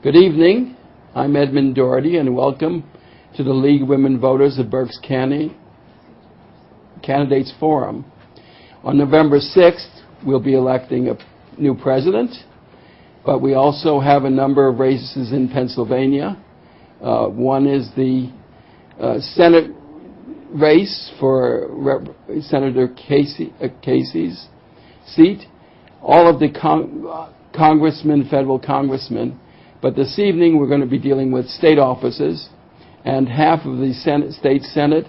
Good evening. I'm Edmund Doherty, and welcome to the League of Women Voters of Berks County Candidates Forum. On November 6th, we'll be electing a new president, but we also have a number of races in Pennsylvania. One is the Senate race for Senator Casey's seat. All of the federal congressmen, but this evening we're going to be dealing with state offices, and half of the state Senate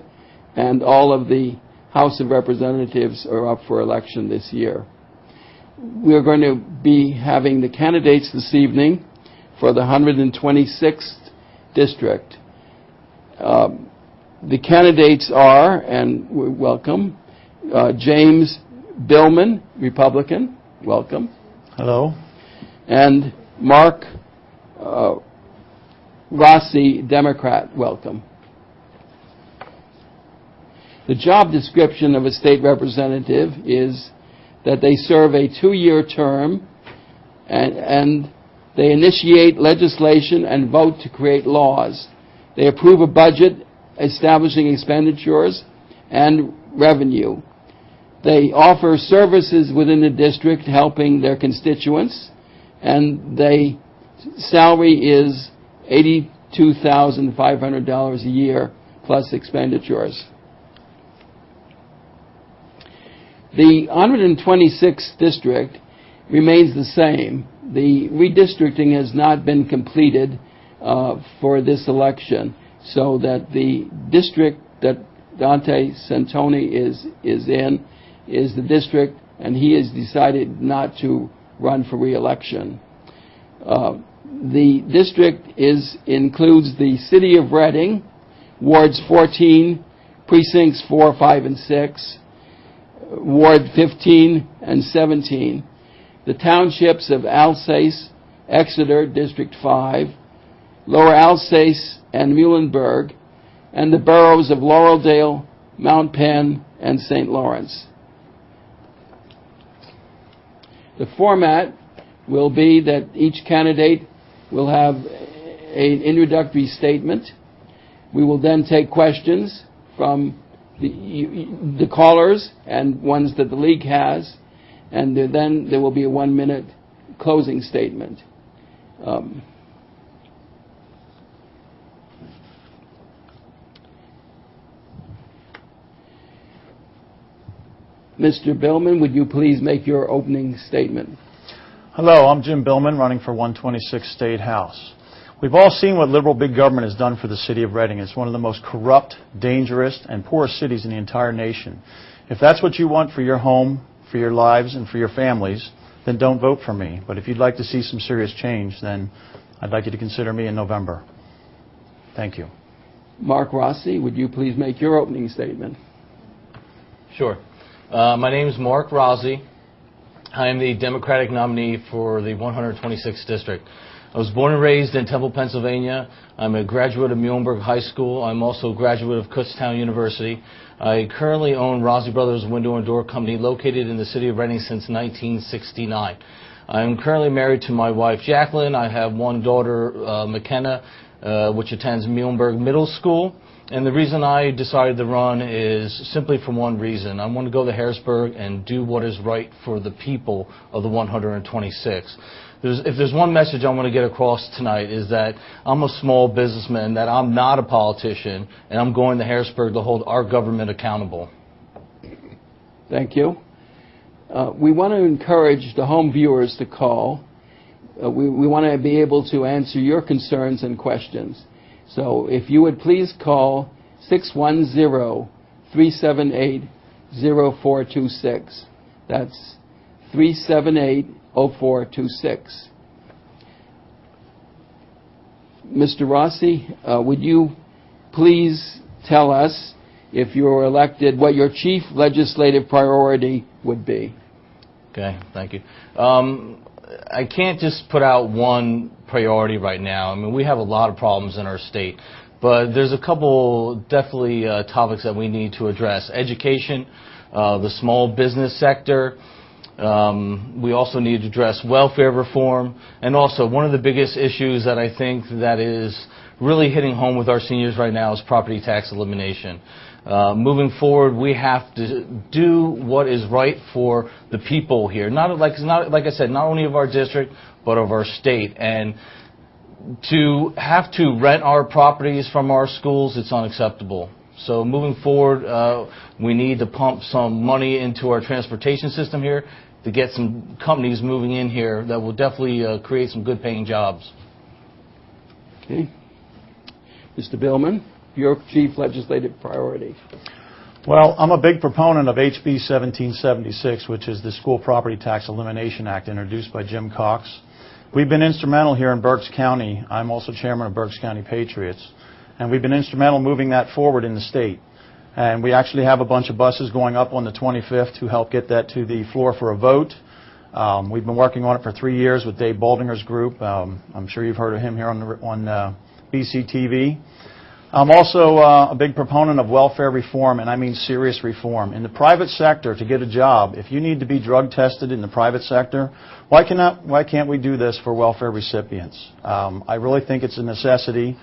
and all of the House of Representatives are up for election this year. We're going to be having the candidates this evening for the 126th district. The candidates are, and we welcome, James Billman, Republican, welcome. Hello. And Mark Rozzi, Democrat, welcome. The job description of a state representative is that they serve a 2-year term and they initiate legislation and vote to create laws. They approve a budget establishing expenditures and revenue. They offer services within the district helping their constituents, and their salary is $82,500 a year plus expenditures. The 126th district remains the same. The redistricting has not been completed for this election, so that the district that Dante Santoni is in is the district, and he has decided not to run for re-election. The district includes the city of Reading, wards 14, precincts 4, 5, and 6, ward 15 and 17, the townships of Alsace, Exeter, District 5, Lower Alsace and Muhlenberg, and the boroughs of Laureldale, Mount Penn, and St. Lawrence. The format will be that each candidate will have an introductory statement. We will then take questions from the callers and ones that the league has, and then there will be a 1-minute closing statement. Mr. Billman, would you please make your opening statement? Hello, I'm Jim Billman, running for 126 State House. We've all seen what liberal big government has done for the city of Reading. It's one of the most corrupt, dangerous, and poorest cities in the entire nation. If that's what you want for your home, for your lives, and for your families, then don't vote for me. But if you'd like to see some serious change, then I'd like you to consider me in November. Thank you. Mark Rossi, would you please make your opening statement? Sure. My name is Mark Rozzi. I am the Democratic nominee for the 126th District. I was born and raised in Temple, Pennsylvania. I'm a graduate of Muhlenberg High School. I'm also a graduate of Kutztown University. I currently own Rozzi Brothers Window and Door Company located in the city of Reading since 1969. I'm currently married to my wife, Jacqueline. I have one daughter, McKenna, which attends Muhlenberg Middle School. And the reason I decided to run is simply for one reason. I want to go to Harrisburg and do what is right for the people of the 126. If there's one message I want to get across tonight is that I'm a small businessman, that I'm not a politician, and I'm going to Harrisburg to hold our government accountable. Thank you. We want to encourage the home viewers to call. We want to be able to answer your concerns and questions. So if you would please call 610-378-0426. That's 378-0426. Mr. Rossi, would you please tell us, if you were elected, what your chief legislative priority would be? Okay, thank you. I can't just put out one priority right now. I mean, we have a lot of problems in our state, but there's a couple definitely topics that we need to address. Education, the small business sector, We also need to address welfare reform, and also one of the biggest issues that I think that is really hitting home with our seniors right now is property tax elimination. Moving forward, we have to do what is right for the people here. Not like I said, not only of our district, but of our state. And to have to rent our properties from our schools, it's unacceptable. So moving forward, we need to pump some money into our transportation system here to get some companies moving in here that will definitely create some good paying jobs. Okay. Mr. Billman, your chief legislative priority. Well, I'm a big proponent of HB 1776, which is the School Property Tax Elimination Act introduced by Jim Cox. We've been instrumental here in Berks County. I'm also chairman of Berks County Patriots. And we've been instrumental moving that forward in the state. And we actually have a bunch of buses going up on the 25th to help get that to the floor for a vote. We've been working on it for 3 years with Dave Baldinger's group. I'm sure you've heard of him here on BCTV. I'm also a big proponent of welfare reform, and I mean serious reform. In the private sector, to get a job, if you need to be drug tested in the private sector, why can't we do this for welfare recipients? I really think it's a necessity.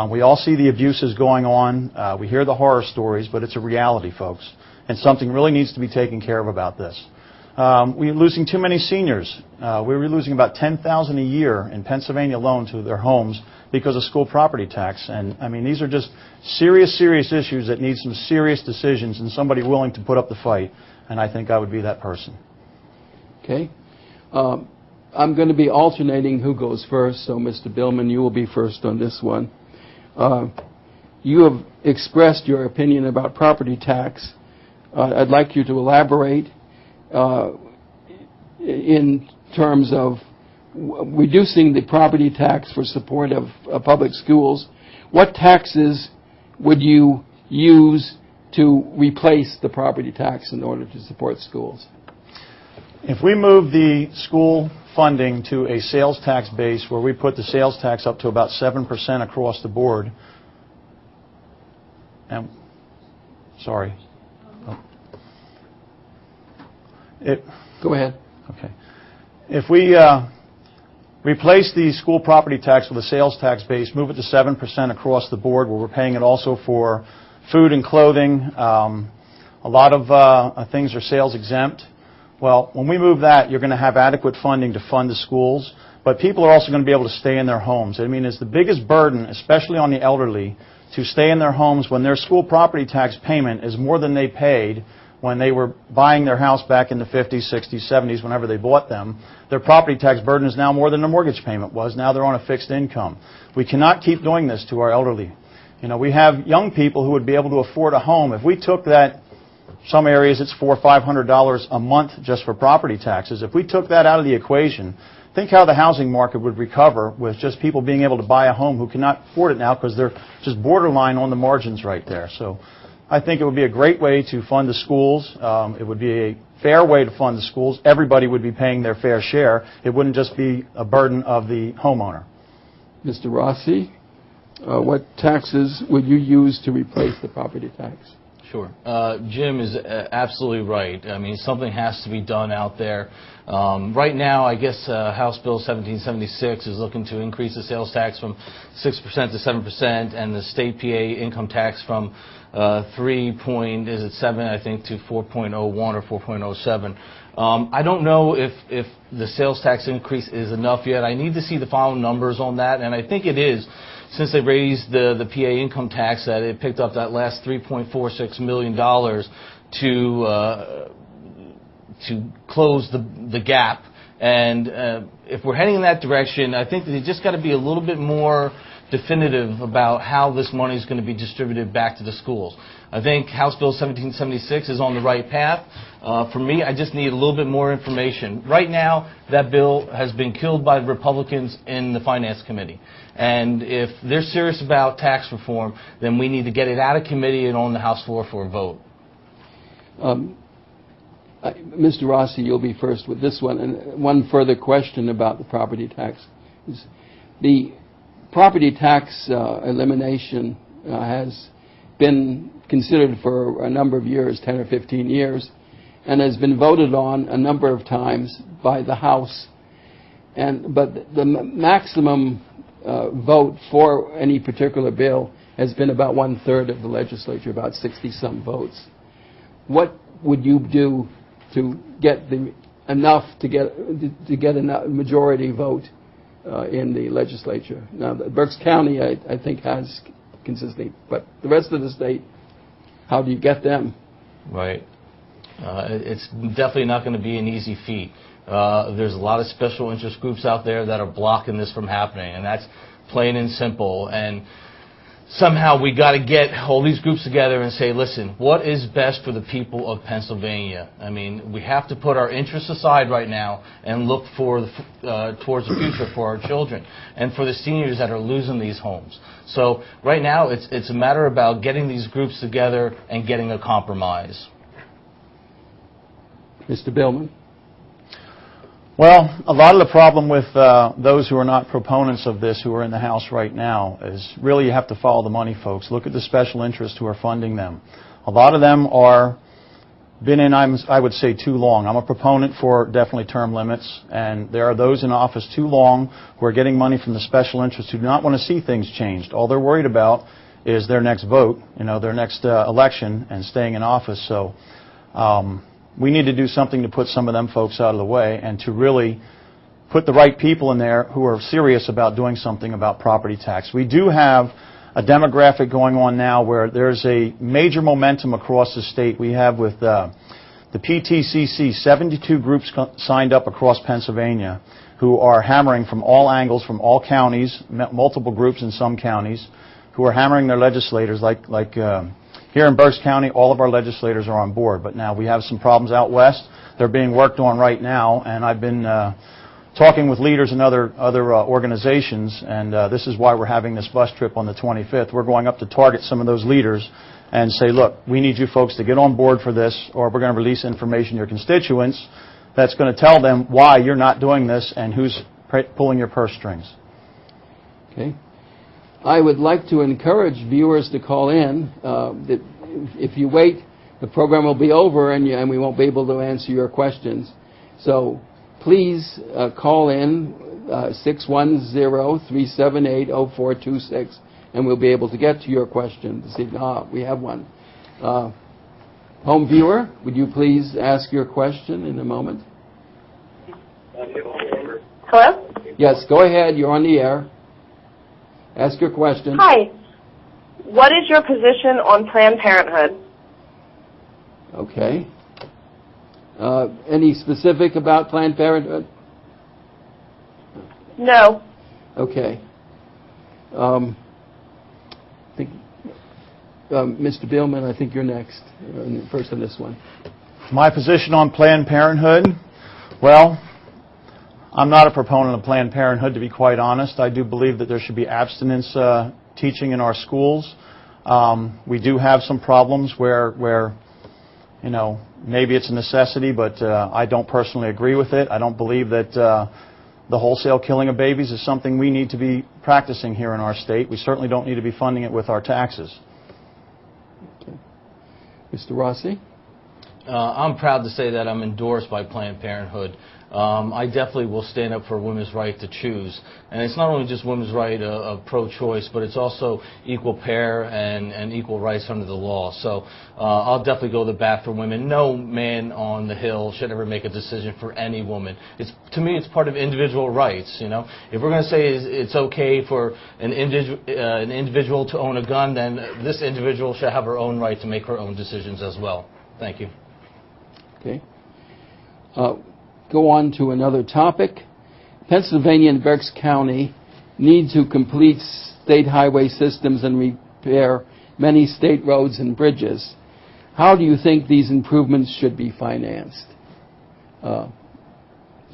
We all see the abuses going on. We hear the horror stories, but it's a reality, folks. And something really needs to be taken care of about this. We're losing too many seniors. We're losing about $10,000 a year in Pennsylvania alone to their homes because of school property tax. And, I mean, these are just serious, serious issues that need some serious decisions and somebody willing to put up the fight. And I think I would be that person. Okay. I'm going to be alternating who goes first, so Mr. Billman, you will be first on this one. You have expressed your opinion about property tax. I'd like you to elaborate in terms of reducing the property tax for support of public schools. What taxes would you use to replace the property tax in order to support schools? If we move the school funding to a sales tax base where we put the sales tax up to about 7% across the board, and sorry. Go ahead. Okay. If we replace the school property tax with a sales tax base, move it to 7% across the board, where we're paying it also for food and clothing. A lot of things are sales exempt. Well, when we move that, you're going to have adequate funding to fund the schools, but people are also going to be able to stay in their homes. I mean, it's the biggest burden, especially on the elderly, to stay in their homes when their school property tax payment is more than they paid when they were buying their house back in the 50s, 60s, 70s, whenever they bought them. Their property tax burden is now more than their mortgage payment was. Now they're on a fixed income. We cannot keep doing this to our elderly. You know, we have young people who would be able to afford a home. If we took that, some areas it's $400 or $500 a month just for property taxes. If we took that out of the equation, think how the housing market would recover with just people being able to buy a home who cannot afford it now because they're just borderline on the margins right there. So I think it would be a great way to fund the schools. It would be a fair way to fund the schools. Everybody would be paying their fair share. It wouldn't just be a burden of the homeowner. Mr. Rozzi, what taxes would you use to replace the property tax? Sure. Jim is absolutely right. I mean, something has to be done out there. Right now, I guess House Bill 1776 is looking to increase the sales tax from 6% to 7% and the state PA income tax from 3.7, I think, to 4.01 or 4.07. I don't know if the sales tax increase is enough yet. I need to see the final numbers on that, and I think it is. Since they raised the PA income tax, that it picked up that last $3.46 million to close the gap. And if we're heading in that direction, I think that it just got to be a little bit more definitive about how this money is going to be distributed back to the schools. I think House Bill 1776 is on the right path. For me, I just need a little bit more information. Right now, that bill has been killed by the Republicans in the Finance Committee. And if they're serious about tax reform, then we need to get it out of committee and on the House floor for a vote. Mr. Rossi, you'll be first with this one. And one further question about the property tax. The property tax elimination has been considered for a number of years, 10 or 15 years. and has been voted on a number of times by the House. But the maximum vote for any particular bill has been about 1/3 of the legislature, about 60-some votes. What would you do to get enough to get a majority vote in the legislature? Now, Berks County, I think, has consistently, but the rest of the state, how do you get them? Right. It's definitely not going to be an easy feat. There's a lot of special interest groups out there that are blocking this from happening, and that's plain and simple. And somehow we got to get all these groups together and say, listen, what is best for the people of Pennsylvania? I mean, we have to put our interests aside right now and look for towards the future for our children and for the seniors that are losing these homes. So right now it's a matter about getting these groups together and getting a compromise. Mr. Billman? Well, a lot of the problem with those who are not proponents of this, who are in the House right now, is really you have to follow the money, folks. Look at the special interests who are funding them. A lot of them are been in, I would say, too long. I'm a proponent for definitely term limits, and there are those in office too long who are getting money from the special interests who do not want to see things changed. All they're worried about is their next vote, their next election, and staying in office. So we need to do something to put some of them folks out of the way and to really put the right people in there who are serious about doing something about property tax. We do have a demographic going on now where there's a major momentum across the state. We have with the PTCC, 72 groups signed up across Pennsylvania who are hammering from all angles, from all counties, multiple groups in some counties, who are hammering their legislators like here in Berks County, all of our legislators are on board, but now we have some problems out west. They're being worked on right now, and I've been talking with leaders in other organizations, and this is why we're having this bus trip on the 25th. We're going up to target some of those leaders and say, look, we need you folks to get on board for this, or we're going to release information to your constituents that's going to tell them why you're not doing this and who's pulling your purse strings. Okay. I would like to encourage viewers to call in. That if you wait, the program will be over and we won't be able to answer your questions. So please call in 610-378-0426, and we'll be able to get to your question this evening. We have one. Home viewer, would you please ask your question in a moment? Hello? Yes, go ahead. You're on the air. Ask your question. Hi. What is your position on Planned Parenthood? Okay. Any specific about Planned Parenthood? No. Okay. I think, Mr. Billman, I think you're next, first on this one. My position on Planned Parenthood? Well, I'm not a proponent of Planned Parenthood, to be quite honest. I do believe that there should be abstinence teaching in our schools. We do have some problems where maybe it's a necessity, but I don't personally agree with it. I don't believe that the wholesale killing of babies is something we need to be practicing here in our state. We certainly don't need to be funding it with our taxes. Okay. Mr. Rozzi? I'm proud to say that I'm endorsed by Planned Parenthood. I definitely will stand up for women's right to choose. And it's not only just women's right of pro-choice, but it's also equal pay and equal rights under the law. So I'll definitely go to the bat for women. No man on the Hill should ever make a decision for any woman. To me, it's part of individual rights. If we're going to say it's okay for an individual to own a gun, then this individual should have her own right to make her own decisions as well. Thank you. Okay. Go on to another topic. Pennsylvania and Berks County need to complete state highway systems and repair many state roads and bridges. How do you think these improvements should be financed? Mr.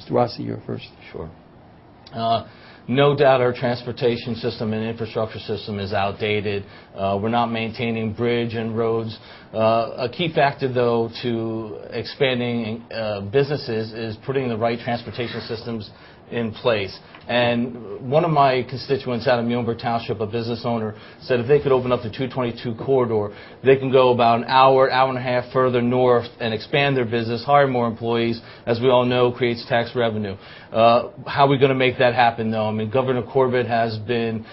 Rozzi, you're first. Sure. No doubt our transportation system and infrastructure system is outdated. We're not maintaining bridge and roads. A key factor, though, to expanding businesses is putting the right transportation systems in place. And one of my constituents out of Muhlenberg Township, a business owner, said if they could open up the 222 corridor, they can go about an hour, hour and a half further north and expand their business, hire more employees. As we all know, creates tax revenue. How are we going to make that happen, though? I mean, Governor Corbett has been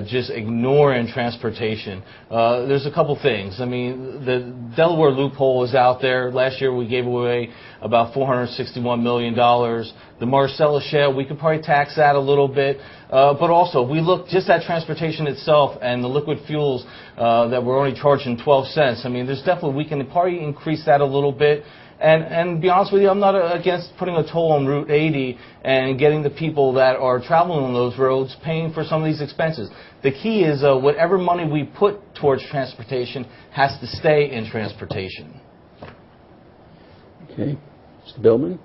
just ignoring transportation. There's a couple things. I mean, the Delaware loophole is out there. Last year we gave away about $461 million. The Marcellus Shale, we could probably tax that a little bit. But also, we look just at transportation itself and the liquid fuels that we're only charging 12 cents. I mean, there's definitely, we can probably increase that a little bit. And to be honest with you, I'm not against putting a toll on Route 80 and getting the people that are traveling on those roads paying for some of these expenses. The key is whatever money we put towards transportation has to stay in transportation. Okay. Mr. Billman?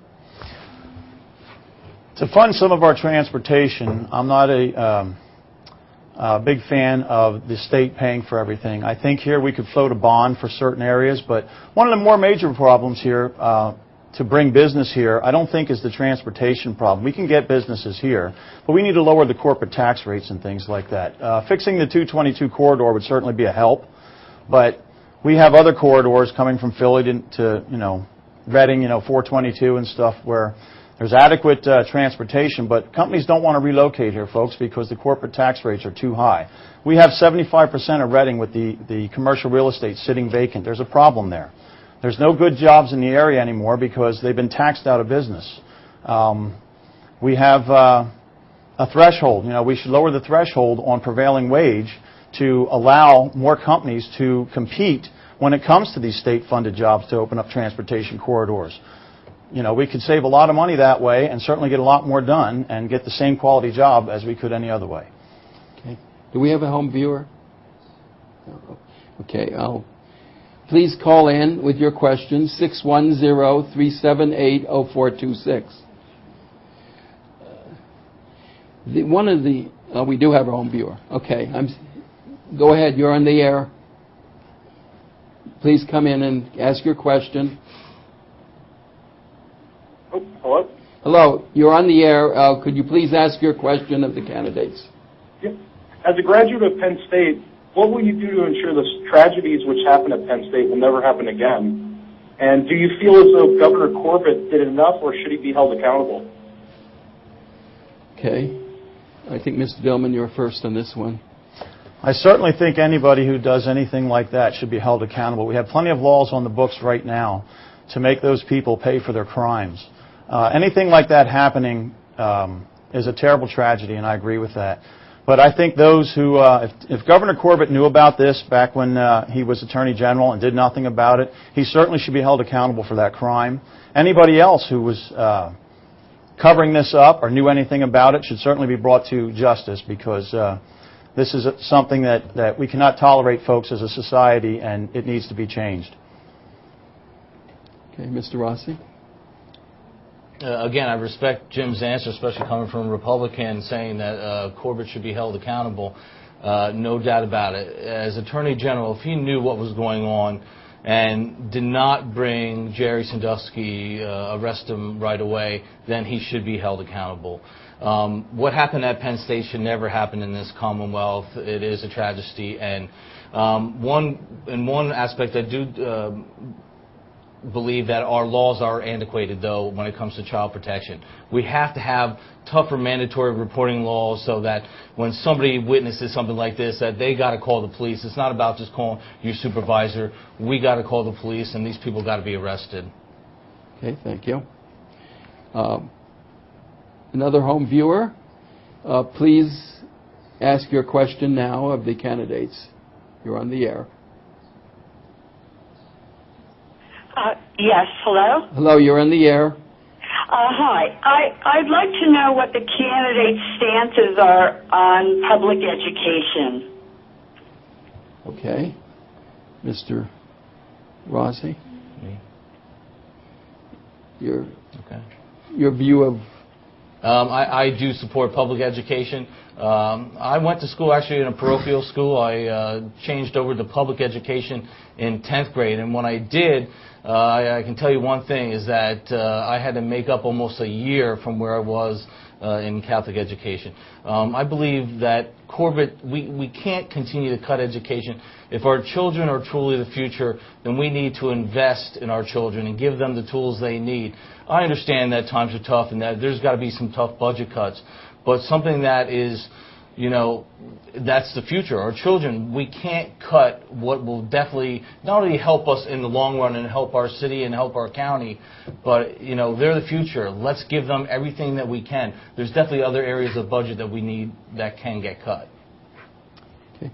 To fund some of our transportation, I'm not a big fan of the state paying for everything. I think here we could float a bond for certain areas, but one of the more major problems here to bring business here, I don't think is the transportation problem. We can get businesses here, but we need to lower the corporate tax rates and things like that. Fixing the 222 corridor would certainly be a help, but we have other corridors coming from Philly to Reading, 422 and stuff where there's adequate transportation, but companies don't want to relocate here, folks, because the corporate tax rates are too high. We have 75% of Reading with the commercial real estate sitting vacant. There's a problem there. There's no good jobs in the area anymore because they've been taxed out of business. We have a threshold. We should lower the threshold on prevailing wage to allow more companies to compete when it comes to these state-funded jobs to open up transportation corridors. We could save a lot of money that way and certainly get a lot more done and get the same quality job as we could any other way. Okay. Do we have a home viewer? Okay. Please call in with your questions, 610-378-0426. We do have a home viewer. Okay. Go ahead. You're on the air. Please come in and ask your question. Hello? Hello, you're on the air. Could you please ask your question of the candidates? Yeah. As a graduate of Penn State, what will you do to ensure the tragedies which happened at Penn State will never happen again? And do you feel as though Governor Corbett did enough, or should he be held accountable? Okay. I think, Mr. Billman, you're first on this one. I certainly think anybody who does anything like that should be held accountable. We have plenty of laws on the books right now to make those people pay for their crimes. Anything like that happening is a terrible tragedy, and I agree with that. But I think those who, if Governor Corbett knew about this back when he was Attorney General and did nothing about it, he certainly should be held accountable for that crime. Anybody else who was covering this up or knew anything about it should certainly be brought to justice, because this is something that we cannot tolerate, folks, as a society, and it needs to be changed. Okay, Mr. Rozzi? Again, I respect Jim's answer, especially coming from a Republican, saying that Corbett should be held accountable. No doubt about it. As Attorney General, if he knew what was going on and did not bring Jerry Sandusky, arrest him right away, then he should be held accountable. What happened at Penn State should never happen in this Commonwealth. It is a tragedy. And one aspect, I do believe that our laws are antiquated, though, when it comes to child protection. We have to have tougher mandatory reporting laws so that when somebody witnesses something like this, that they got to call the police. It's not about just calling your supervisor. We got to call the police, and these people got to be arrested. Okay, thank you. Another home viewer, please ask your question now of the candidates. You're on the air. Yes, hello? Hello, you're on the air. Hi. I'd like to know what the candidates' stances are on public education. Okay. Mr. Rozzi? Me? Your view of... I do support public education. I went to school actually in a parochial school. I changed over to public education in 10th grade. And when I did, I can tell you one thing, is that I had to make up almost a year from where I was in Catholic education. I believe that Corbett, we can't continue to cut education. If our children are truly the future, then we need to invest in our children and give them the tools they need. I understand that times are tough and that there's got to be some tough budget cuts, but something that is, you know, that's the future. Our children, we can't cut what will definitely not only help us in the long run and help our city and help our county, but, you know, they're the future. Let's give them everything that we can. There's definitely other areas of budget that we need that can get cut. Okay.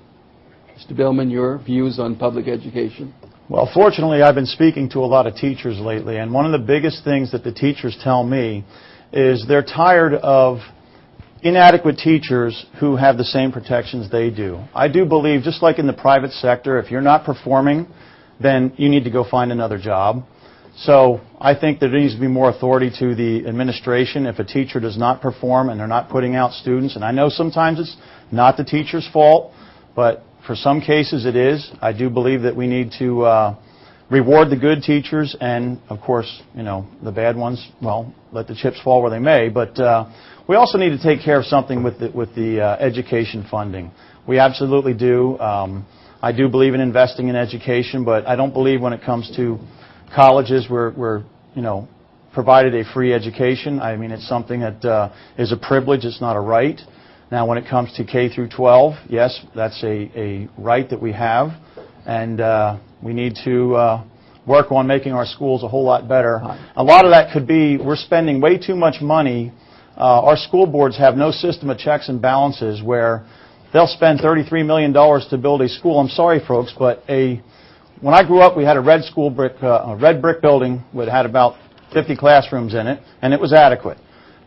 Mr. Billman, your views on public education? Well, fortunately, I've been speaking to a lot of teachers lately, and one of the biggest things that the teachers tell me is they're tired of inadequate teachers who have the same protections they do. I do believe, just like in the private sector, if you're not performing, then you need to go find another job. So I think there needs to be more authority to the administration if a teacher does not perform and they're not putting out students. And I know sometimes it's not the teacher's fault, but for some cases it is. I do believe that we need to reward the good teachers and, of course, you know, the bad ones, well, let the chips fall where they may. But we also need to take care of something with the education funding. We absolutely do. I do believe in investing in education, but I don't believe when it comes to colleges we're you know, provided a free education. I mean, it's something that is a privilege. It's not a right. Now, when it comes to K through 12, yes, that's a right that we have, and we need to work on making our schools a whole lot better. A lot of that could be we're spending way too much money. Our school boards have no system of checks and balances where they'll spend $33 million to build a school. I'm sorry, folks, but when I grew up, we had a red brick building that had about 50 classrooms in it, and it was adequate.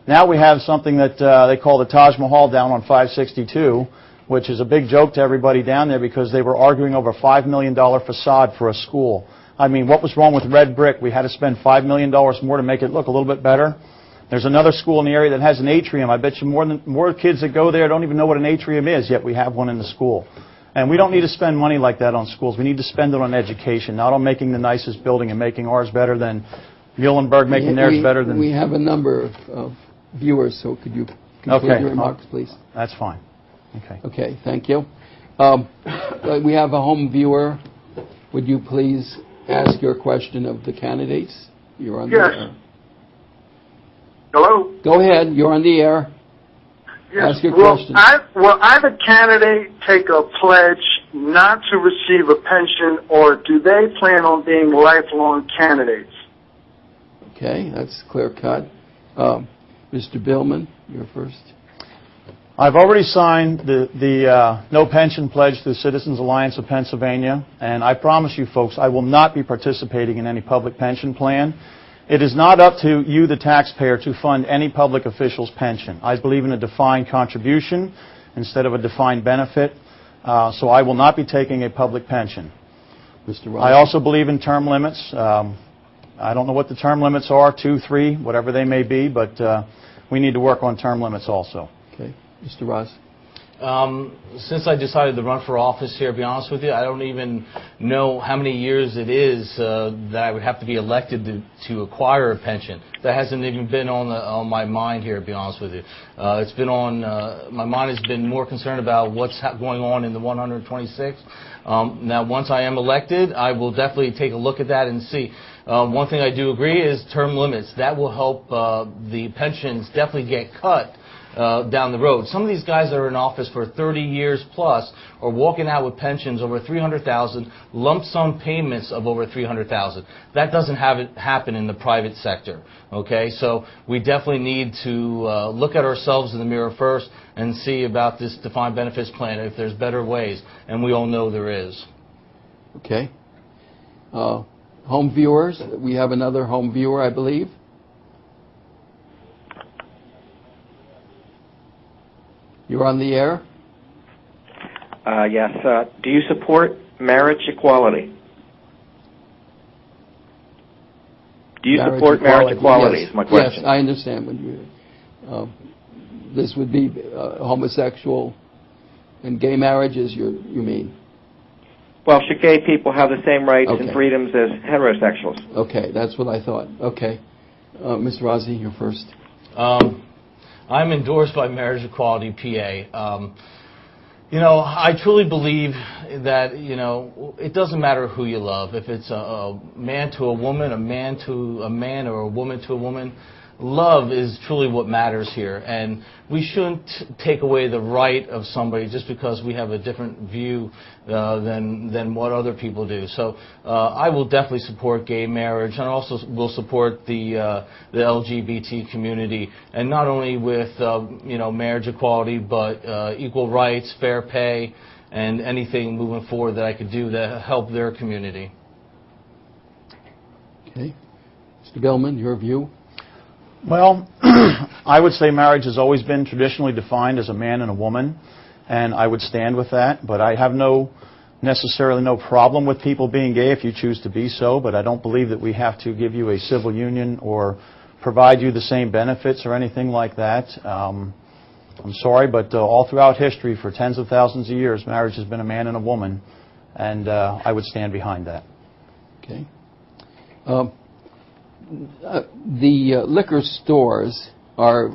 Now we have something that they call the Taj Mahal down on 562, which is a big joke to everybody down there because they were arguing over a $5 million facade for a school. I mean, what was wrong with red brick? We had to spend $5 million more to make it look a little bit better. There's another school in the area that has an atrium. I bet you more kids that go there don't even know what an atrium is, yet we have one in the school. And we don't need to spend money like that on schools. We need to spend it on education, not on making the nicest building and making ours better than Muhlenberg making theirs better than... We have a number of viewers, so could you conclude your remarks, please? That's fine. Okay. Okay, thank you. We have a home viewer. Would you please ask your question of the candidates? You're on the air. Hello? Go ahead. You're on the air. Yes. Ask your question. Will either candidate take a pledge not to receive a pension, or do they plan on being lifelong candidates? Okay, that's clear cut. Mr. Billman, you're first. I've already signed the no pension pledge to the Citizens Alliance of Pennsylvania, and I promise you folks I will not be participating in any public pension plan. It is not up to you, the taxpayer, to fund any public official's pension. I believe in a defined contribution instead of a defined benefit, so I will not be taking a public pension. Mr. Rozzi. I also believe in term limits. I don't know what the term limits are, 2, 3, whatever they may be, but we need to work on term limits also. Okay. Mr. Rozzi. Since I decided to run for office here, to be honest with you, I don't even know how many years it is that I would have to be elected to acquire a pension. That hasn't even been on my mind here, to be honest with you. It's been on, my mind has been more concerned about what's going on in the 126. Now, once I am elected, I will definitely take a look at that and see. One thing I do agree is term limits. That will help the pensions definitely get cut down the road. Some of these guys that are in office for 30 years plus are walking out with pensions over $300,000, lump sum payments of over $300,000. That doesn't happen in the private sector. Okay, so we definitely need to look at ourselves in the mirror first and see about this defined benefits plan if there's better ways, and we all know there is. Okay. Home viewers. We have another home viewer, I believe. You're on the air? Yes. Do you support marriage equality? Do you support marriage equality? Yes. Is my question. Yes, I understand what you. This would be homosexual and gay marriages. You mean? Well, should gay people have the same rights Okay. and freedoms as heterosexuals? Okay, that's what I thought. Okay. Ms. Rozzi, you're first. I'm endorsed by Marriage Equality PA. You know, I truly believe that, you know, it doesn't matter who you love. If it's a man to a woman, a man to a man, or a woman to a woman, love is truly what matters here. And we shouldn't take away the right of somebody just because we have a different view than what other people do. So I will definitely support gay marriage, and also will support the LGBT community, and not only with you know, marriage equality, but equal rights, fair pay, and anything moving forward that I could do to help their community. Okay. Mr. Billman, your view? Well, I would say marriage has always been traditionally defined as a man and a woman, and I would stand with that. But I have necessarily no problem with people being gay if you choose to be so, but I don't believe that we have to give you a civil union or provide you the same benefits or anything like that. I'm sorry, but all throughout history, for tens of thousands of years, marriage has been a man and a woman, and I would stand behind that. Okay. The liquor stores are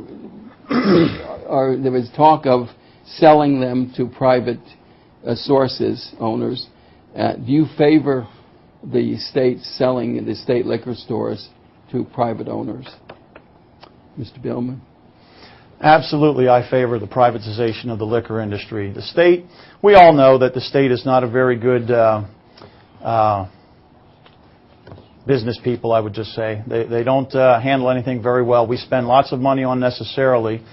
there was talk of selling them to private sources, owners. Do you favor the state selling the state liquor stores to private owners? Mr. Billman? Absolutely, I favor the privatization of the liquor industry. The state, we all know that the state is not a very good business people, I would just say. They don't handle anything very well. We spend lots of money unnecessarily.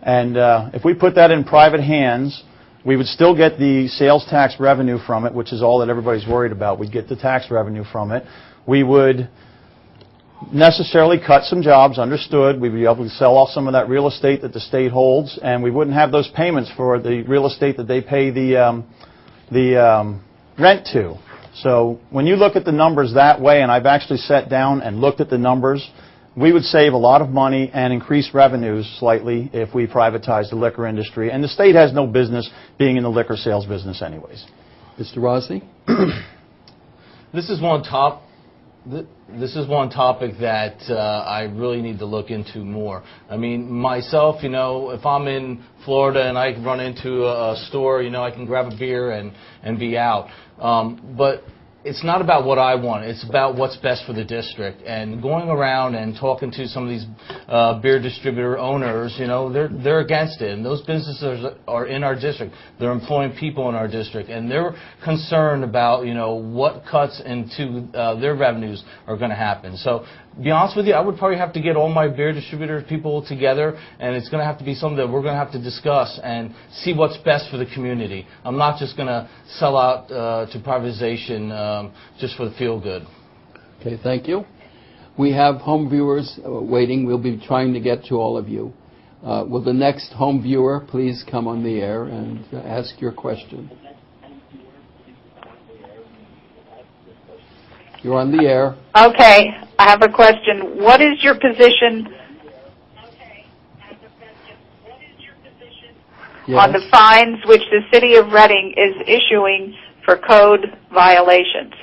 And if we put that in private hands, we would still get the sales tax revenue from it, which is all that everybody's worried about. We'd get the tax revenue from it. We would necessarily cut some jobs, understood. We'd be able to sell off some of that real estate that the state holds, and we wouldn't have those payments for the real estate that they pay the rent to. So when you look at the numbers that way, and I've actually sat down and looked at the numbers, we would save a lot of money and increase revenues slightly if we privatized the liquor industry. And the state has no business being in the liquor sales business anyways. Mr. Rozzi? This is one topic that I really need to look into more. I mean, myself, you know, if I'm in Florida and I run into a store, you know, I can grab a beer and be out. But it's not about what I want. It's about what's best for the district. And going around and talking to some of these beer distributor owners, you know, they're against it. And those businesses are in our district. They're employing people in our district. And they're concerned about, you know, what cuts into their revenues are going to happen. So, to be honest with you, I would probably have to get all my beer distributor people together, and it's going to have to be something that we're going to have to discuss and see what's best for the community. I'm not just going to sell out to privatization just for the feel-good. Okay, thank you. We have home viewers waiting. We'll be trying to get to all of you. Will the next home viewer please come on the air and ask your question? You're on the air. Okay, I have a question. What is your position on the fines which the City of Reading is issuing for code violations?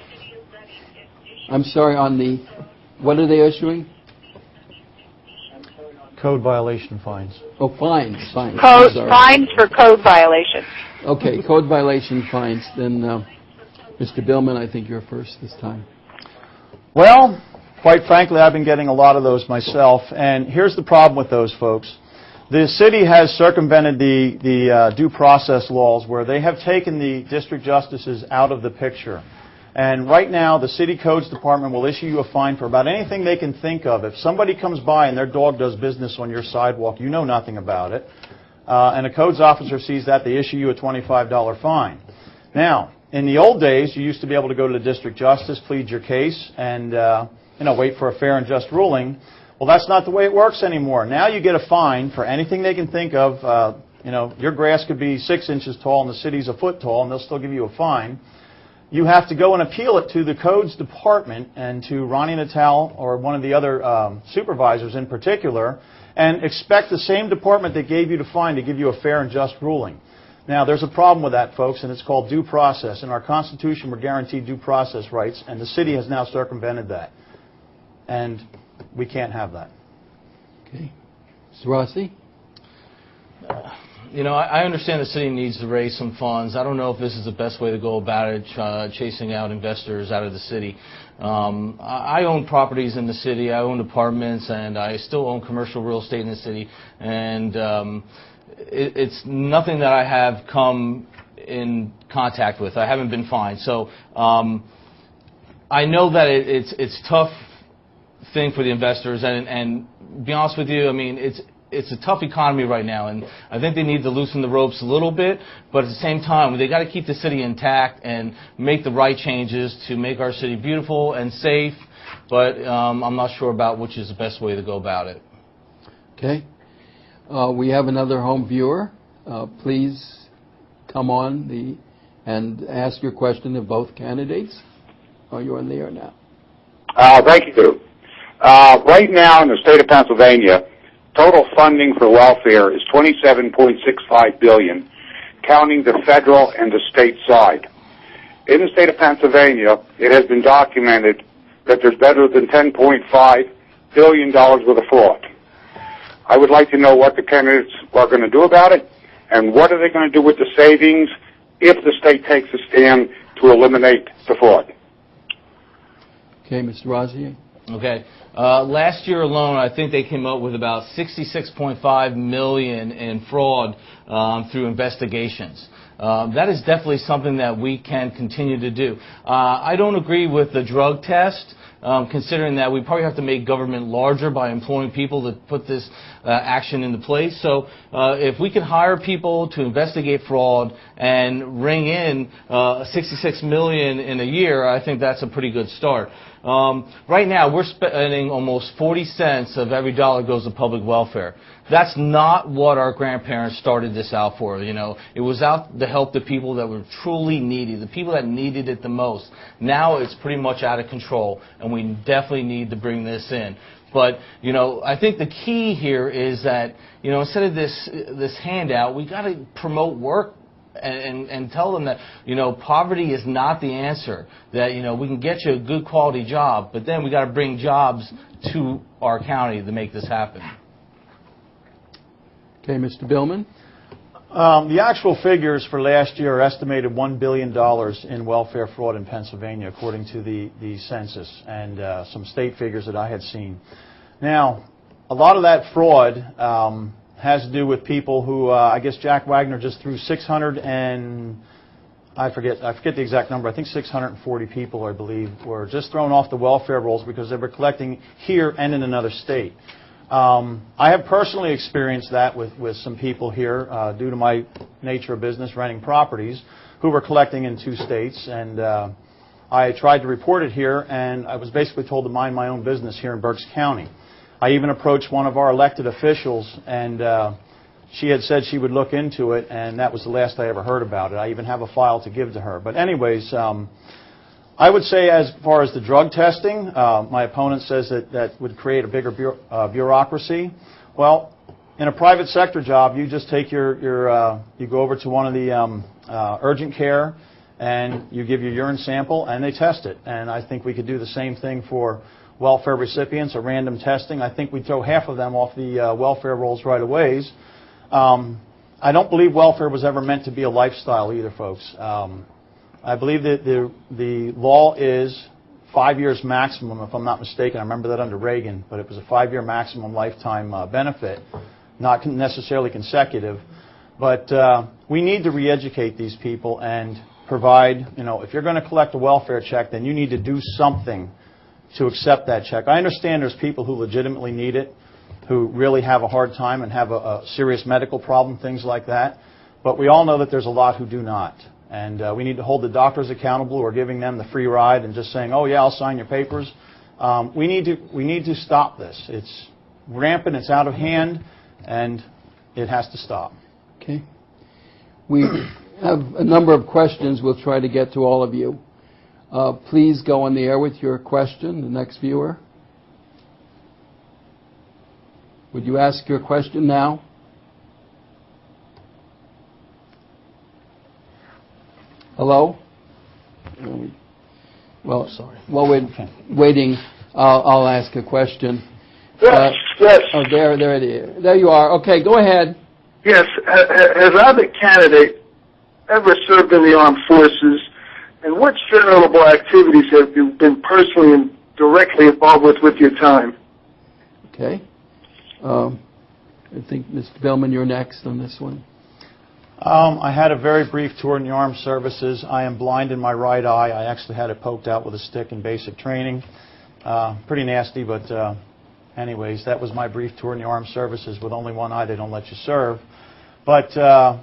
I'm sorry, on the, what are they issuing? Code violation fines. Oh, fines. Fines for code violations. Okay, code violation fines. Then, Mr. Billman, I think you're first this time. Well, quite frankly, I've been getting a lot of those myself, and here's the problem with those folks. The city has circumvented the due process laws where they have taken the district justices out of the picture. And right now, the city codes department will issue you a fine for about anything they can think of. If somebody comes by and their dog does business on your sidewalk, you know nothing about it, and a codes officer sees that, they issue you a $25 fine. Now, in the old days, you used to be able to go to the district justice, plead your case, and wait for a fair and just ruling. Well, that's not the way it works anymore. Now you get a fine for anything they can think of. Your grass could be 6 inches tall and the city's a foot tall, and they'll still give you a fine. You have to go and appeal it to the codes department and to Ronnie Natal or one of the other supervisors in particular, and expect the same department that gave you the fine to give you a fair and just ruling. Now, there's a problem with that, folks, and it's called due process. In our Constitution, we're guaranteed due process rights, and the city has now circumvented that. And we can't have that. Okay. Mr. Rozzi? You know, I understand the city needs to raise some funds. I don't know if this is the best way to go about it, chasing out investors out of the city. I own properties in the city. I own apartments, and I still own commercial real estate in the city. And it's nothing that I have come in contact with. I haven't been fined. So I know that it's a tough thing for the investors. And be honest with you, I mean, it's a tough economy right now, and I think they need to loosen the ropes a little bit, but at the same time, they got to keep the city intact and make the right changes to make our city beautiful and safe, but I'm not sure about which is the best way to go about it. Okay. We have another home viewer. Please come on and ask your question of both candidates. Oh, you're on the air now. Thank you. Right now in the state of Pennsylvania, total funding for welfare is $27.65 billion, counting the federal and the state side. In the state of Pennsylvania, it has been documented that there's better than $10.5 billion worth of fraud. I would like to know what the candidates are going to do about it, and what are they going to do with the savings if the state takes a stand to eliminate the fraud. Okay, Mr. Rozzi. Okay. Last year alone, I think they came up with about $66.5 million in fraud through investigations. That is definitely something that we can continue to do. I don't agree with the drug test, considering that we probably have to make government larger by employing people to put this action into place. So if we can hire people to investigate fraud and ring in $66 million in a year, I think that's a pretty good start. Right now, we're spending almost 40 cents of every dollar goes to public welfare. That's not what our grandparents started this out for. You know, it was out to help the people that were truly needy, the people that needed it the most. Now it's pretty much out of control, and we definitely need to bring this in. But, you know, I think the key here is that, you know, instead of this handout, we got to promote work. And tell them that, you know, poverty is not the answer, that, you know, we can get you a good quality job, but then we got to bring jobs to our county to make this happen. Okay, Mr. Billman. The actual figures for last year are estimated $1 billion in welfare fraud in Pennsylvania, according to the census and some state figures that I had seen. Now, a lot of that fraud has to do with people who, I guess Jack Wagner just threw 600 and, I forget the exact number, I think 640 people, I believe, were just thrown off the welfare rolls because they were collecting here and in another state. I have personally experienced that with some people here due to my nature of business, renting properties, who were collecting in 2 states, and I tried to report it here, and I was basically told to mind my own business here in Berks County. I even approached one of our elected officials, and she had said she would look into it, and that was the last I ever heard about it. I even have a file to give to her. But anyways, I would say as far as the drug testing, my opponent says that would create a bigger bureaucracy. Well, in a private sector job, you just take you go over to one of the urgent care, and you give your urine sample, and they test it. And I think we could do the same thing for welfare recipients, or random testing. I think we'd throw half of them off the welfare rolls right away. I don't believe welfare was ever meant to be a lifestyle either, folks. I believe that the law is 5 years maximum, if I'm not mistaken. I remember that under Reagan, but it was a 5-year maximum lifetime benefit, not necessarily consecutive. But we need to re-educate these people and provide, you know, if you're going to collect a welfare check, then you need to do something to accept that check. I understand there's people who legitimately need it, who really have a hard time and have a serious medical problem, things like that. But we all know that there's a lot who do not. And we need to hold the doctors accountable who are giving them the free ride and just saying, oh, yeah, I'll sign your papers. We need to stop this. It's rampant, it's out of hand, and it has to stop. Okay. We have a number of questions. We'll try to get to all of you. Please go on the air with your question, the next viewer. Would you ask your question now? Hello? Well, Sorry. while we're waiting, I'll ask a question. Yes, yes. Oh, there it is. There you are. Okay, go ahead. Yes, has either candidate ever served in the armed forces, and what charitable activities have you been personally and directly involved with your time? Okay. I think, Mr. Billman, you're next on this one. I had a very brief tour in the armed services. I am blind in my right eye. I actually had it poked out with a stick in basic training. Pretty nasty, but anyways, that was my brief tour in the armed services. With only one eye, they don't let you serve. But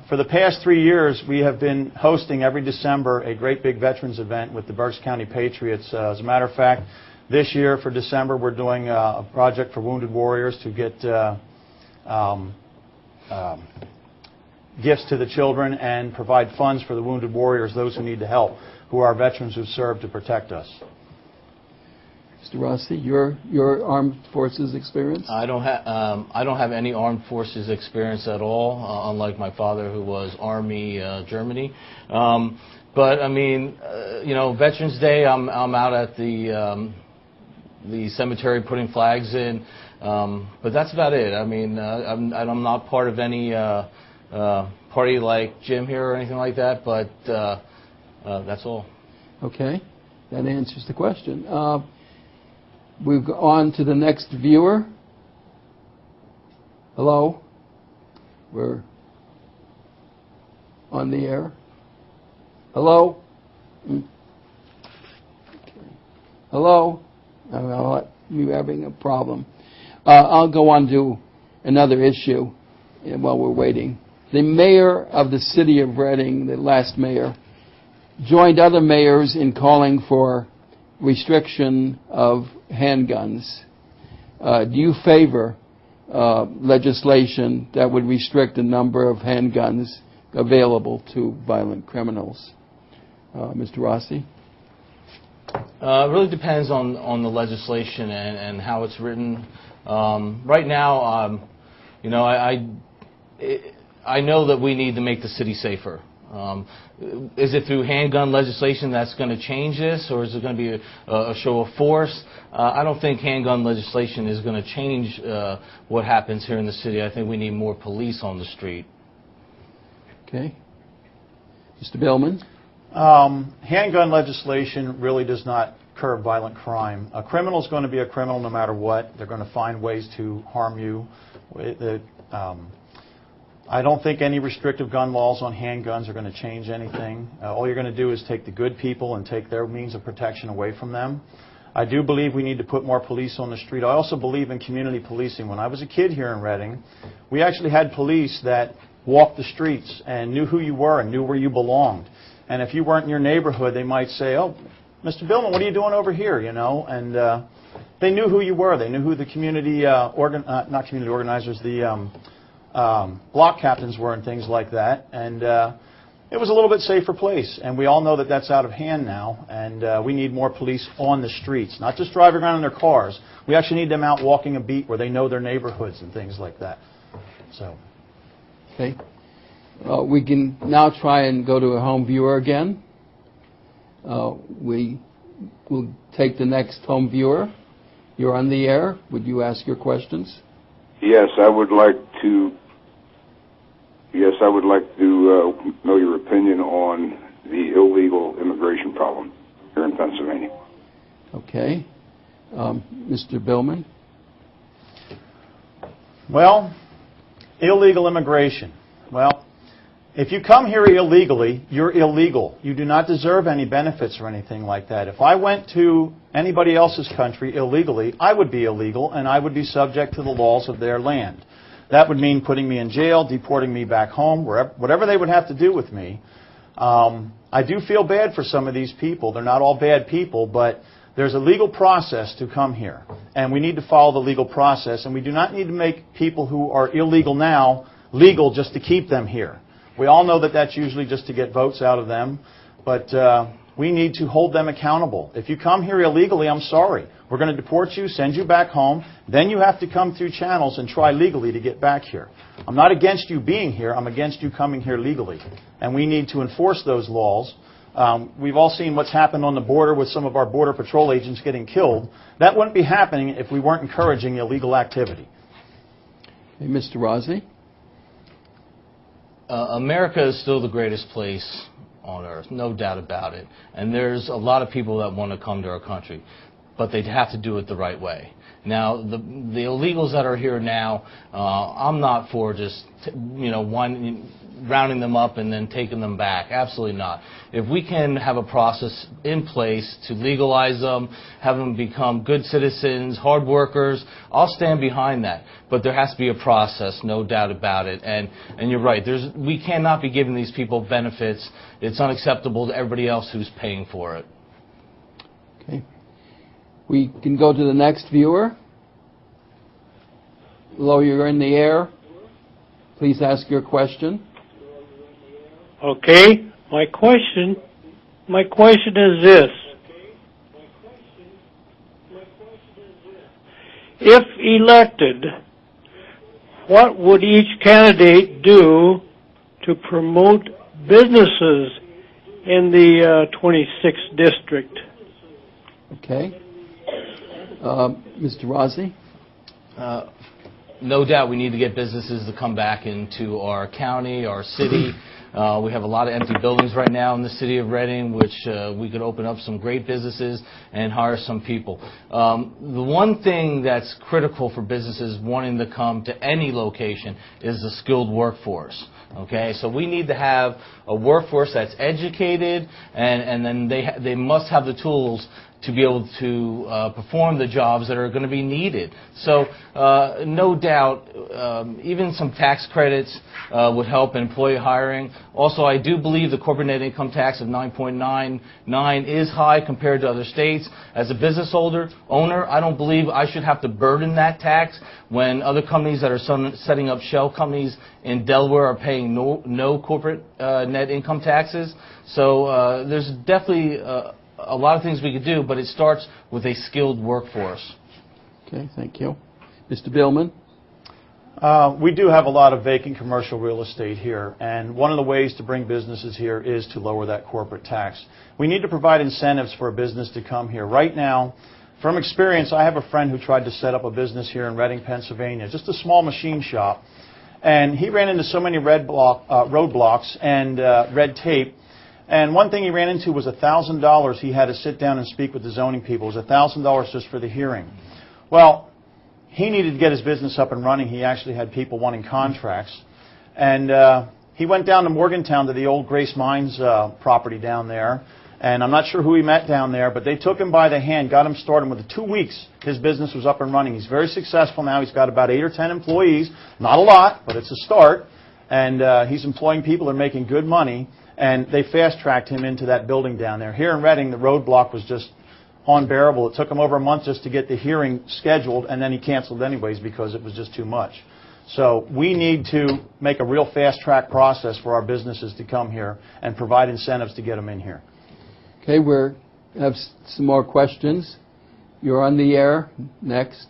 for the past 3 years, we have been hosting every December a great big veterans event with the Berks County Patriots. As a matter of fact, this year for December, we're doing a project for wounded warriors to get gifts to the children and provide funds for the wounded warriors, those who need the help, who are veterans who serve to protect us. Mr. Rossi, your armed forces experience? I don't have any armed forces experience at all, unlike my father, who was Army Germany. But I mean, Veterans Day, I'm out at the cemetery putting flags in, but that's about it. I mean, I'm not part of any party like Jim here or anything like that, but that's all. Okay, that answers the question. We've gone on to the next viewer. Hello? We're on the air. Hello? Okay. Hello? You're having a problem. I'll go on to another issue while we're waiting. The mayor of the city of Reading, the last mayor, joined other mayors in calling for restriction of handguns. Do you favor legislation that would restrict the number of handguns available to violent criminals? Mr. Rossi? It really depends on the legislation and how it's written. Right now, I know that we need to make the city safer. Is it through handgun legislation that's going to change this, or is it going to be a show of force? I don't think handgun legislation is going to change what happens here in the city. I think we need more police on the street. Okay. Mr. Billman? Handgun legislation really does not curb violent crime. A criminal is going to be a criminal no matter what. They're going to find ways to harm you. I don't think any restrictive gun laws on handguns are going to change anything. All you're going to do is take the good people and take their means of protection away from them. I do believe we need to put more police on the street. I also believe in community policing. When I was a kid here in Reading, we actually had police that walked the streets and knew who you were and knew where you belonged. And if you weren't in your neighborhood, they might say, "Oh, Mr. Billman, what are you doing over here?" And they knew who you were. They knew who the community, not community organizers, the block captains were and things like that. And it was a little bit safer place. And we all know that that's out of hand now. And we need more police on the streets, not just driving around in their cars. We actually need them out walking a beat where they know their neighborhoods and things like that. So. Okay. We can now try and go to a home viewer again. We will take the next home viewer. You're on the air. Would you ask your questions? Yes, I would like to know your opinion on the illegal immigration problem here in Pennsylvania. Okay. Mr. Billman? Well, illegal immigration. Well, if you come here illegally, you're illegal. You do not deserve any benefits or anything like that. If I went to anybody else's country illegally, I would be illegal and I would be subject to the laws of their land. That would mean putting me in jail, deporting me back home, whatever they would have to do with me. I do feel bad for some of these people. They're not all bad people, but there's a legal process to come here. And we need to follow the legal process. And we do not need to make people who are illegal now legal just to keep them here. We all know that that's usually just to get votes out of them, but we need to hold them accountable. If you come here illegally, I'm sorry. We're going to deport you, send you back home. Then you have to come through channels and try legally to get back here. I'm not against you being here. I'm against you coming here legally. And we need to enforce those laws We've all seen what's happened on the border with some of our Border Patrol agents getting killed. That wouldn't be happening if we weren't encouraging illegal activity. Okay, Mr. Rozzi? America is still the greatest place on earth, no doubt about it. And there's a lot of people that want to come to our country, but they have to do it the right way. Now, the illegals that are here now, I'm not for just, rounding them up and then taking them back. Absolutely not. If we can have a process in place to legalize them, have them become good citizens, hard workers, I'll stand behind that. But there has to be a process, no doubt about it. And you're right. We cannot be giving these people benefits. It's unacceptable to everybody else who's paying for it. Okay. We can go to the next viewer. Hello, you're in the air. Please ask your question. Okay, my question is this. If elected, what would each candidate do to promote businesses in the 26th district? Okay. Mr. Rozzi? No doubt we need to get businesses to come back into our county, our city. We have a lot of empty buildings right now in the city of Reading, which we could open up some great businesses and hire some people. The one thing that's critical for businesses wanting to come to any location is the skilled workforce. Okay, so we need to have a workforce that's educated, and then they must have the tools to be able to perform the jobs that are going to be needed. So no doubt, even some tax credits would help in employee hiring. Also, I do believe the corporate net income tax of 9.99 is high compared to other states. As a business owner, I don't believe I should have to burden that tax when other companies that are setting up shell companies in Delaware are paying no corporate net income taxes. So there's definitely a lot of things we could do, but it starts with a skilled workforce. Okay, thank you. Mr. Billman? We do have a lot of vacant commercial real estate here, and one of the ways to bring businesses here is to lower that corporate tax. We need to provide incentives for a business to come here. Right now, from experience, I have a friend who tried to set up a business here in Reading, Pennsylvania, just a small machine shop, and he ran into so many roadblocks and red tape. And one thing he ran into was $1,000 he had to sit down and speak with the zoning people. It was $1,000 just for the hearing. Well, he needed to get his business up and running. He actually had people wanting contracts. And he went down to Morgantown to the old Grace Mines property down there. And I'm not sure who he met down there, but they took him by the hand, got him started. Within 2 weeks, his business was up and running. He's very successful now. He's got about 8 or 10 employees. Not a lot, but it's a start. And he's employing people that are making good money. And they fast-tracked him into that building down there. Here in Reading, the roadblock was just unbearable. It took him over a month just to get the hearing scheduled, and then he canceled anyways because it was just too much. So we need to make a real fast-track process for our businesses to come here and provide incentives to get them in here. Okay, we have some more questions. You're on the air. Next.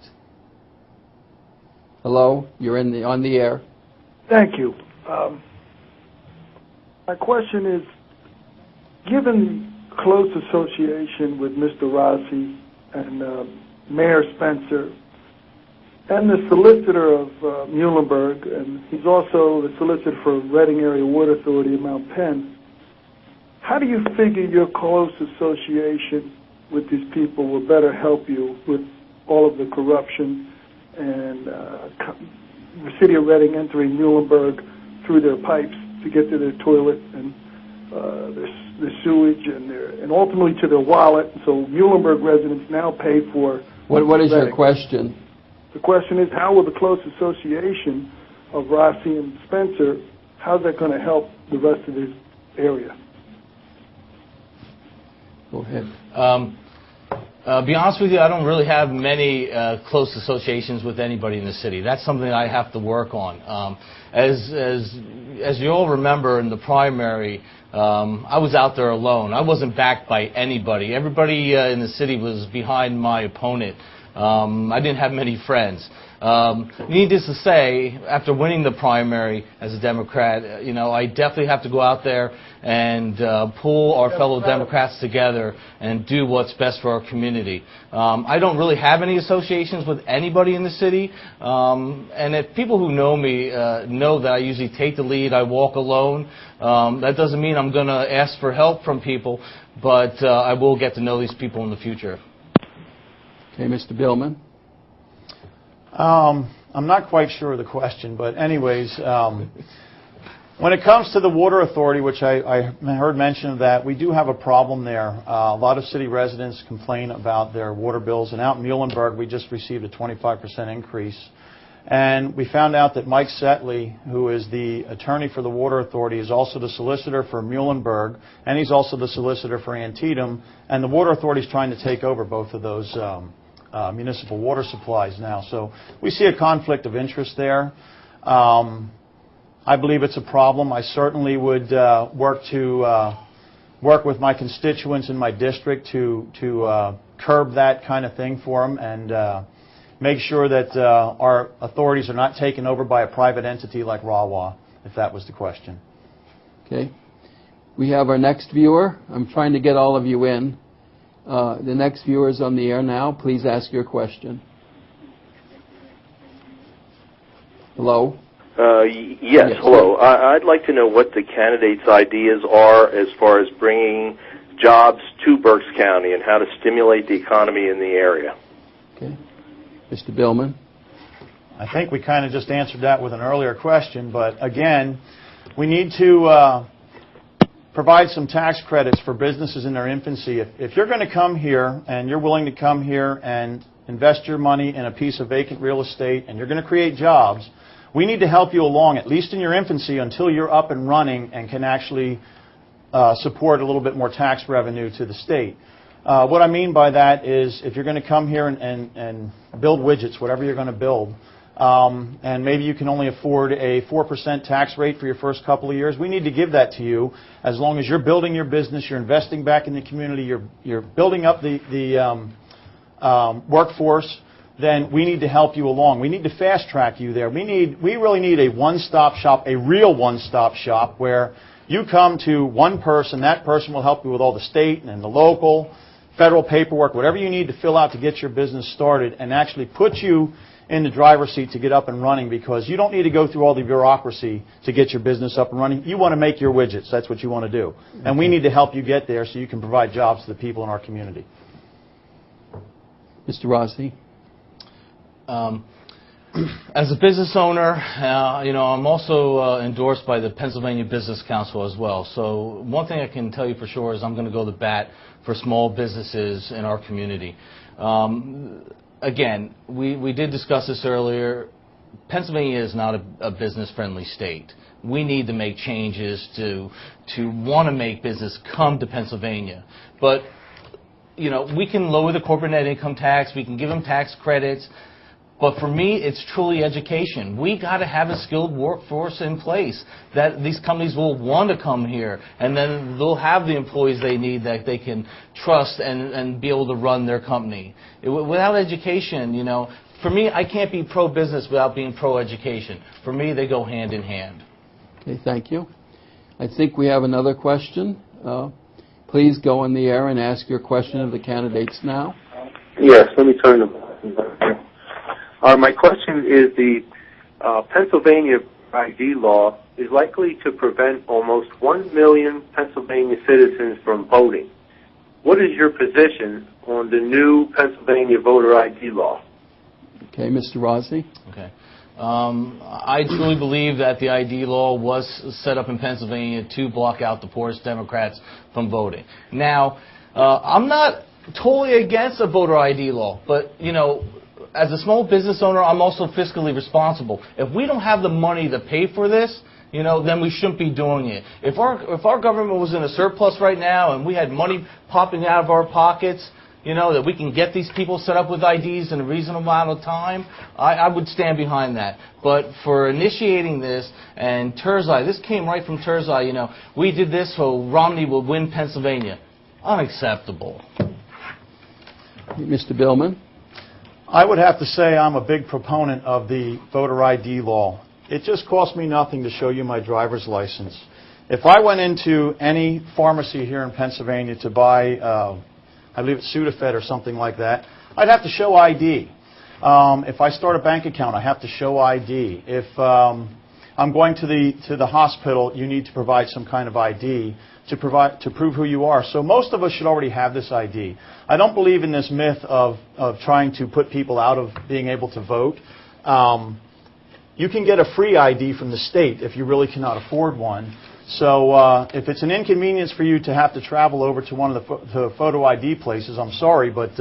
Hello, you're on the air. Thank you. My question is, given close association with Mr. Rozzi and Mayor Spencer and the solicitor of Muhlenberg, and he's also the solicitor for Reading Area Water Authority in Mount Penn, how do you figure your close association with these people will better help you with all of the corruption and the city of Reading entering Muhlenberg through their pipes to get to their toilet and their sewage and ultimately to their wallet? So Muhlenberg residents now pay for... What is your question? The question is, how will the close association of Rozzi and Spencer, how's that going to help the rest of this area? Go ahead. Be honest with you, I don't really have many close associations with anybody in the city. That's something I have to work on. As you all remember, in the primary, I was out there alone. I wasn't backed by anybody. Everybody in the city was behind my opponent. I didn't have many friends. Needless to say, after winning the primary as a Democrat, I definitely have to go out there and pull our fellow Democrats together and do what's best for our community. I don't really have any associations with anybody in the city, and if people who know me know that I usually take the lead, I walk alone. That doesn't mean I'm going to ask for help from people, but I will get to know these people in the future. Okay, Mr. Billman. I'm not quite sure of the question, but anyways, when it comes to the Water Authority, which I heard mention of that, we do have a problem there. A lot of city residents complain about their water bills, and out in Muhlenberg, we just received a 25% increase. And we found out that Mike Setley, who is the attorney for the Water Authority, is also the solicitor for Muhlenberg, and he's also the solicitor for Antietam, and the Water Authority is trying to take over both of those municipal water supplies now. So we see a conflict of interest there. I believe it's a problem. I certainly would work with my constituents in my district to curb that kind of thing for them and make sure that our authorities are not taken over by a private entity like Rawa, if that was the question. Okay. We have our next viewer. I'm trying to get all of you in. The next viewer is on the air now. Please ask your question. Hello? Yes, hello. I'd like to know what the candidates' ideas are as far as bringing jobs to Berks County and how to stimulate the economy in the area. Okay. Mr. Billman? I think we kind of just answered that with an earlier question, but again, we need to provide some tax credits for businesses in their infancy. If you're going to come here and you're willing to come here and invest your money in a piece of vacant real estate and you're going to create jobs, we need to help you along, at least in your infancy, until you're up and running and can actually support a little bit more tax revenue to the state. What I mean by that is if you're going to come here and build widgets, whatever you're going to build, and maybe you can only afford a 4% tax rate for your first couple of years, we need to give that to you as long as you're building your business, you're investing back in the community, you're building up the workforce, then we need to help you along. We need to fast track you there. We really need a one-stop shop, a real one-stop shop where you come to one person, that person will help you with all the state and the local, federal paperwork, whatever you need to fill out to get your business started and actually put you in the driver's seat to get up and running, because you don't need to go through all the bureaucracy to get your business up and running. You want to make your widgets. That's what you want to do. And we need to help you get there so you can provide jobs to the people in our community. Mr. Rozzi? As a business owner, I'm also endorsed by the Pennsylvania Business Council as well. So one thing I can tell you for sure is I'm going to go to bat for small businesses in our community. Again, we did discuss this earlier. Pennsylvania is not a business-friendly state. We need to make changes to want to make business come to Pennsylvania. But, we can lower the corporate net income tax. We can give them tax credits. But for me, it's truly education. We got to have a skilled workforce in place that these companies will want to come here, and then they'll have the employees they need that they can trust and be able to run their company. Without education, for me, I can't be pro-business without being pro-education. For me, they go hand in hand. Okay, thank you. I think we have another question. Please go on the air and ask your question of the candidates now. Yes, let me turn them. My question is the Pennsylvania ID law is likely to prevent almost 1 million Pennsylvania citizens from voting. What is your position on the new Pennsylvania voter ID law? Okay, Mr. Rozzi. Okay. I truly believe that the ID law was set up in Pennsylvania to block out the poorest Democrats from voting. Now, I'm not totally against a voter ID law, but, as a small business owner, I'm also fiscally responsible. If we don't have the money to pay for this, then we shouldn't be doing it. If our government was in a surplus right now and we had money popping out of our pockets, that we can get these people set up with IDs in a reasonable amount of time, I would stand behind that. But for initiating this, and Turzai, this came right from Turzai, we did this so Romney would win Pennsylvania. Unacceptable. Mr. Billman? I would have to say I'm a big proponent of the voter ID law. It just costs me nothing to show you my driver's license. If I went into any pharmacy here in Pennsylvania to buy, I believe it's Sudafed or something like that, I'd have to show ID. If I start a bank account, I have to show ID. If I'm going to the hospital, you need to provide some kind of ID to prove who you are. So most of us should already have this ID. I don't believe in this myth of trying to put people out of being able to vote. You can get a free ID from the state if you really cannot afford one. So if it's an inconvenience for you to have to travel over to one of the photo ID places, I'm sorry, but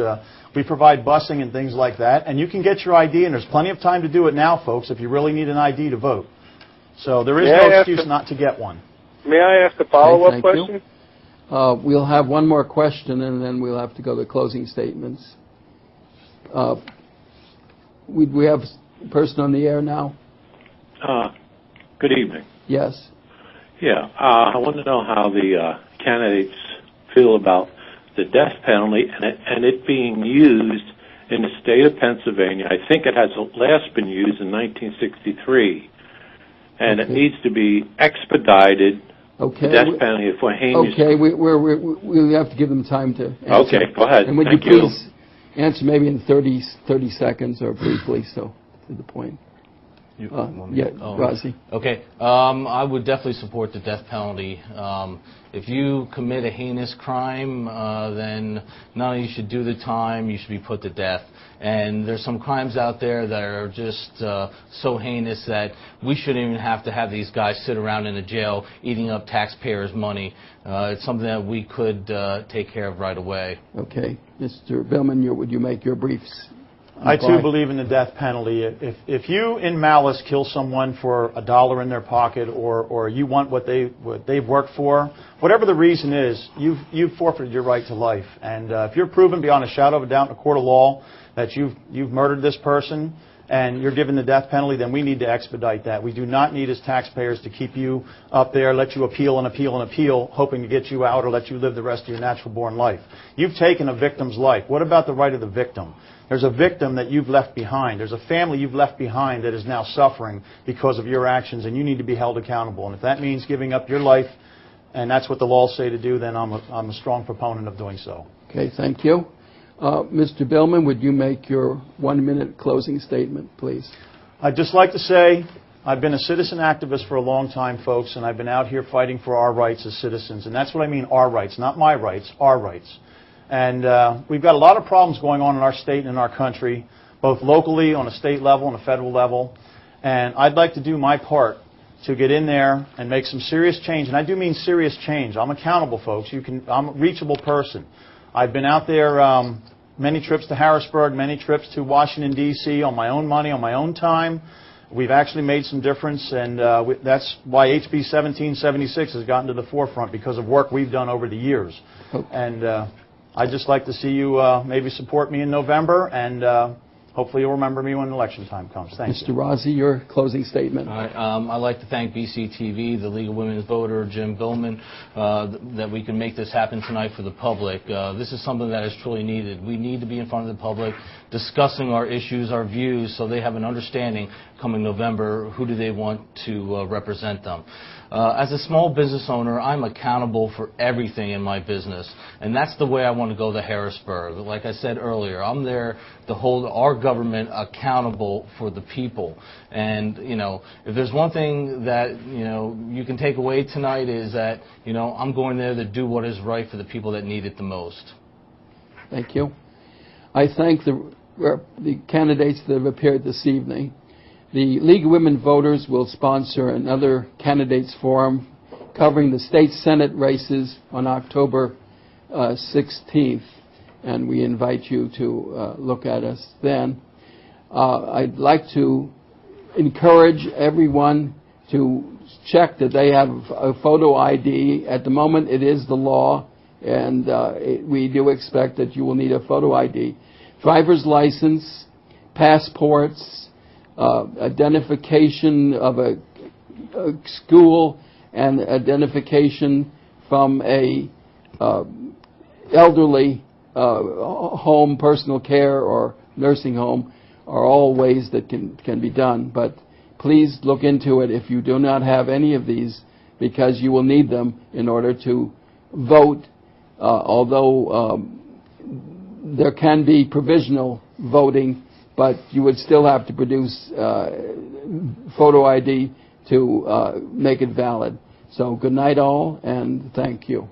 we provide busing and things like that. And you can get your ID, and there's plenty of time to do it now, folks, if you really need an ID to vote. So there is no excuse not to get one. May I ask a follow-up question? We'll have one more question, and then we'll have to go to closing statements. We have a person on the air now? Good evening. Yes. Yeah, I want to know how the candidates feel about the death penalty and it being used in the state of Pennsylvania. I think it has last been used in 1963, and it needs to be expedited. Okay. The death penalty for heinous. Okay, we have to give them time to answer. Okay, go ahead. And would you please answer maybe in 30 seconds or briefly, so to the point. Rozzi. Okay. I would definitely support the death penalty. If you commit a heinous crime, then not only you should do the time, you should be put to death. And there's some crimes out there that are just so heinous that we shouldn't even have to have these guys sit around in a jail eating up taxpayers' money. It's something that we could take care of right away. Okay. Mr. Billman, would you make your briefs? I, too, believe in the death penalty. If you, in malice, kill someone for $1 in their pocket or you want what they've worked for, whatever the reason is, you've forfeited your right to life. And if you're proven beyond a shadow of a doubt in a court of law that you've murdered this person and you're given the death penalty, then we need to expedite that. We do not need, as taxpayers, to keep you up there, let you appeal and appeal and appeal, hoping to get you out or let you live the rest of your natural-born life. You've taken a victim's life. What about the right of the victim? There's a victim that you've left behind. There's a family you've left behind that is now suffering because of your actions, and you need to be held accountable. And if that means giving up your life, and that's what the laws say to do, then I'm a strong proponent of doing so. Okay, thank you. Mr. Billman, would you make your 1-minute closing statement, please? I'd just like to say I've been a citizen activist for a long time, folks, and I've been out here fighting for our rights as citizens. And that's what I mean, our rights, not my rights, our rights. And we've got a lot of problems going on in our state and in our country, both locally, on a state level, and a federal level. And I'd like to do my part to get in there and make some serious change. And I do mean serious change. I'm accountable, folks. I'm a reachable person. I've been out there many trips to Harrisburg, many trips to Washington, D.C. on my own money, on my own time. We've actually made some difference, and that's why HB 1776 has gotten to the forefront, because of work we've done over the years. And I'd just like to see you maybe support me in November, and hopefully you'll remember me when election time comes. Thank you. Mr. Rozzi, your closing statement. All right. I'd like to thank BCTV, the League of Women's Voter, Jim Billman, that we can make this happen tonight for the public. This is something that is truly needed. We need to be in front of the public discussing our issues, our views, so they have an understanding coming November, who do they want to represent them. As a small business owner, I'm accountable for everything in my business, and that's the way I want to go to Harrisburg. Like I said earlier, I'm there to hold our government accountable for the people. And, you know, if there's one thing that, you know, you can take away tonight is that, you know, I'm going there to do what is right for the people that need it the most. Thank you. I thank the candidates that have appeared this evening. The League of Women Voters will sponsor another candidates forum covering the state Senate races on October 16th, and we invite you to look at us then. I'd like to encourage everyone to check that they have a photo ID. At the moment, it is the law, and we do expect that you will need a photo ID. Driver's license, passports, identification of a school, and identification from a elderly home, personal care, or nursing home are all ways that can be done. But please look into it if you do not have any of these, because you will need them in order to vote, although there can be provisional voting, but you would still have to produce photo ID to make it valid. So good night all, and thank you.